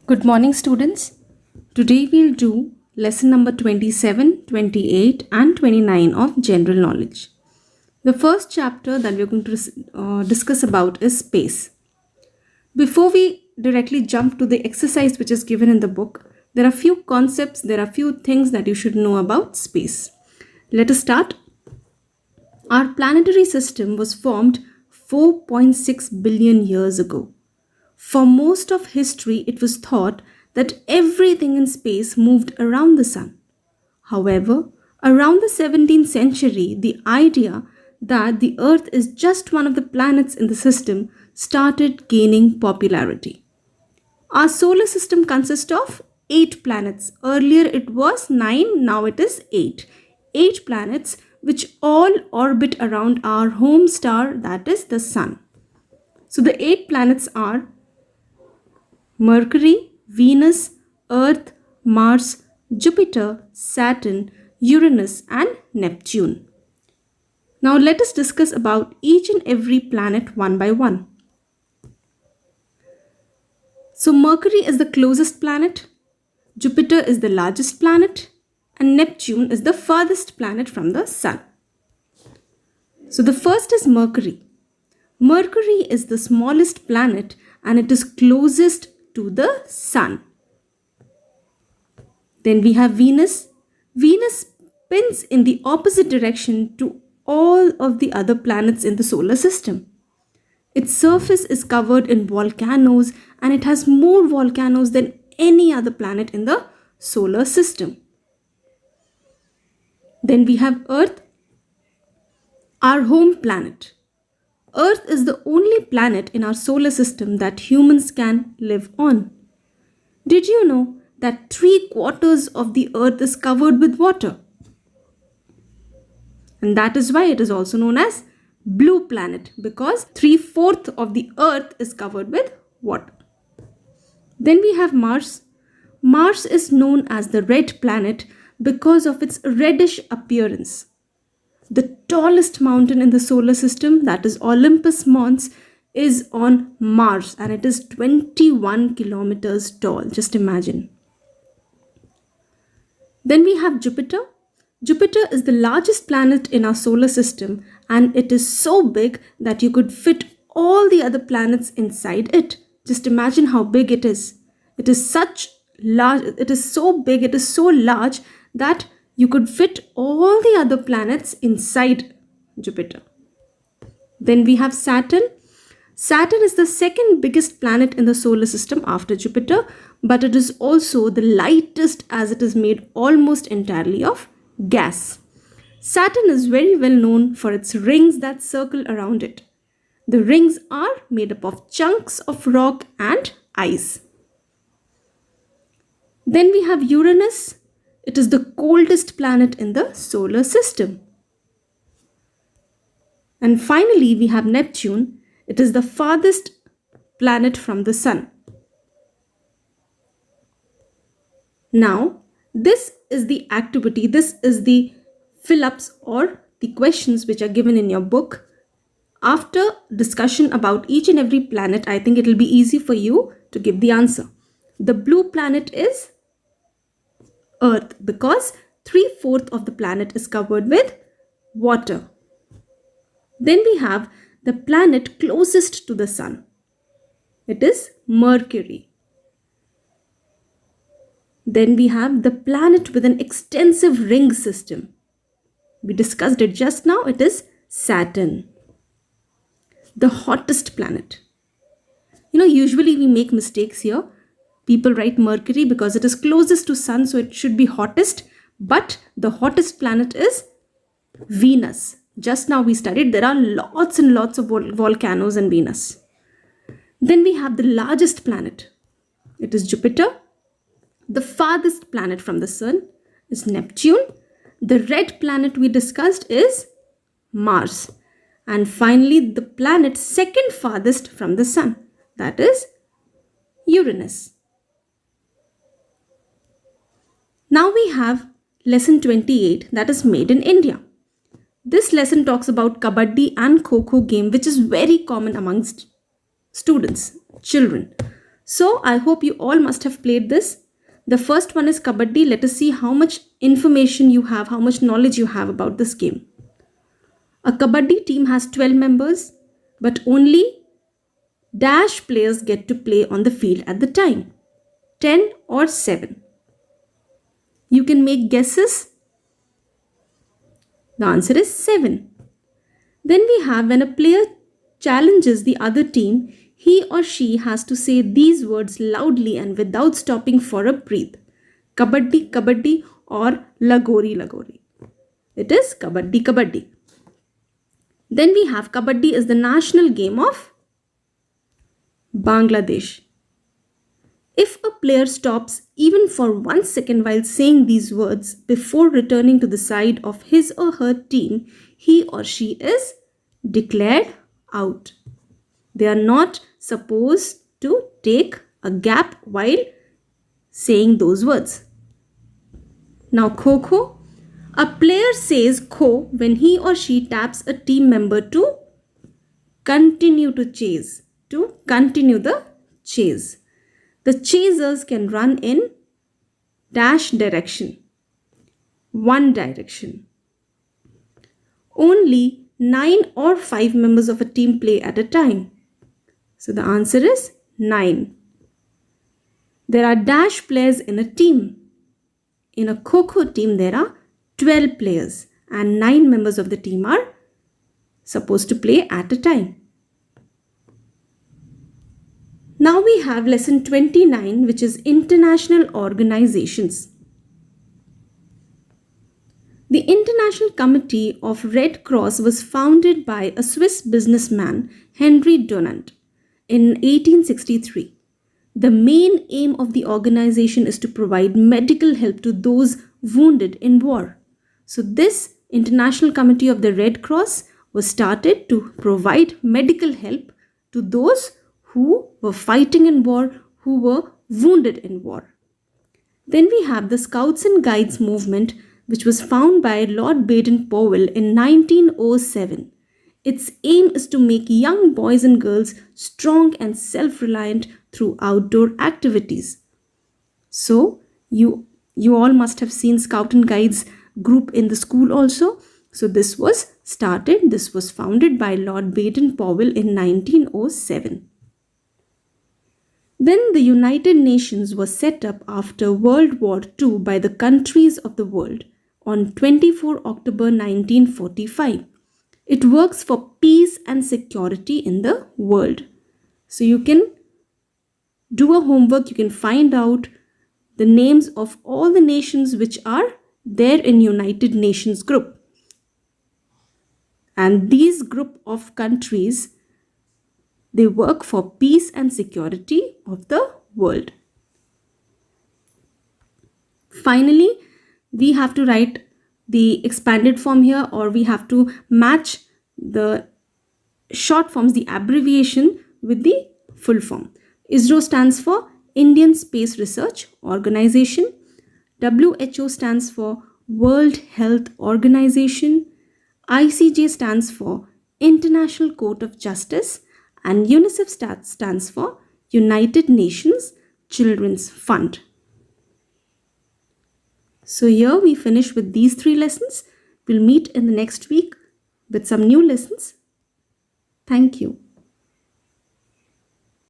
Good morning, students. Today we'll do lesson number 27, 28, and 29 of general knowledge. The first chapter that we're going to discuss about is space. Before we directly jump to the exercise which is given in the book, there are few concepts, there are few things that you should know about space. Let us start. Our planetary system was formed 4.6 billion years ago. For most of history, it was thought that everything in space moved around the sun. However, around the 17th century, the idea that the Earth is just one of the planets in the system started gaining popularity. Our solar system consists of 8 planets. Earlier it was 9, now it is 8. 8 planets which all orbit around our home star, that is the Sun. So the 8 planets are Mercury, Venus, Earth, Mars, Jupiter, Saturn, Uranus, and Neptune. Now let us discuss about each and every planet one by one. So Mercury is the closest planet, Jupiter is the largest planet, and Neptune is the farthest planet from the Sun. So the first is Mercury. Mercury is the smallest planet and it is closest to the Sun. Then we have Venus. Venus spins in the opposite direction to all of the other planets in the solar system. Its surface is covered in volcanoes and it has more volcanoes than any other planet in the solar system. Then we have Earth, our home planet. Earth is the only planet in our solar system that humans can live on. Did you know that 3/4 of the Earth is covered with water? And that is why it is also known as blue planet, because 3/4 of the Earth is covered with water. Then we have Mars. Mars is known as the red planet because of its reddish appearance. The tallest mountain in the solar system, that is Olympus Mons, is on Mars and it is 21 kilometers tall. Just imagine. Then we have Jupiter. Jupiter is the largest planet in our solar system and it is so big that you could fit all the other planets inside it. Just imagine how big it is. It is so big, it is so large that you could fit all the other planets inside Jupiter. Then we have Saturn. Saturn is the second biggest planet in the solar system after Jupiter, but it is also the lightest as it is made almost entirely of gas. Saturn is very well known for its rings that circle around it. The rings are made up of chunks of rock and ice. Then we have Uranus. It is the coldest planet in the solar system. And finally, we have Neptune. It is the farthest planet from the Sun. Now, this is the activity, this is the fill-ups or the questions which are given in your book. After discussion about each and every planet, I think it will be easy for you to give the answer. The blue planet is Earth because 3/4 of the planet is covered with water. Then we have the planet closest to the Sun. It is Mercury. Then we have the planet with an extensive ring system. We discussed it just now. It is Saturn. The hottest planet. Usually we make mistakes here. People write Mercury because it is closest to Sun, so it should be hottest. But the hottest planet is Venus. Just now we studied there are lots and lots of volcanoes in Venus. Then we have the largest planet. It is Jupiter. The farthest planet from the Sun is Neptune. The red planet we discussed is Mars. And finally, the planet second farthest from the Sun, that is Uranus. Now we have lesson 28, that is made in India. This lesson talks about Kabaddi and Kho-Kho game, which is very common amongst students, children. So I hope you all must have played this. The first one is kabaddi. Let us see how much information you have, how much knowledge you have about this game. A kabaddi team has 12 members, but only dash players get to play on the field at the time, 10 or 7. You can make guesses. The answer is 7. Then we have when a player challenges the other team, he or she has to say these words loudly and without stopping for a breath. Kabaddi, kabaddi or lagori, lagori. It is kabaddi, kabaddi. Then we have kabaddi is the national game of Bangladesh. If a player stops even for 1 second while saying these words before returning to the side of his or her team, he or she is declared out. They are not supposed to take a gap while saying those words. Now, Kho-Kho. A player says Kho when he or she taps a team member to continue to chase, to continue the chase. The chasers can run in dash direction, one direction. Only 9 or 5 members of a team play at a time. So the answer is 9. There are dash players in a team. In a Kho-Kho team, there are 12 players and 9 members of the team are supposed to play at a time. Now we have lesson 29, which is international organizations. The International Committee of Red Cross was founded by a Swiss businessman, Henry Dunant, in 1863. The main aim of the organization is to provide medical help to those wounded in war. So this International Committee of the Red Cross was started to provide medical help to those who were fighting in war, who were wounded in war. Then we have the Scouts and Guides movement, which was founded by Lord Baden-Powell in 1907. Its aim is to make young boys and girls strong and self-reliant through outdoor activities. So, you all must have seen Scout and Guides group in the school also. So, this was founded by Lord Baden-Powell in 1907. Then the United Nations was set up after World War II by the countries of the world on 24 October 1945. It works for peace and security in the world. So you can do a homework, you can find out the names of all the nations which are there in United Nations group. And these group of countries, they work for peace and security of the world. Finally, we have to write the expanded form here, or we have to match the short forms, the abbreviation, with the full form. ISRO stands for Indian Space Research Organization. WHO stands for World Health Organization. ICJ stands for International Court of Justice. And UNICEF stands for United Nations Children's Fund. So here we finish with these 3 lessons. We'll meet in the next week with some new lessons. Thank you.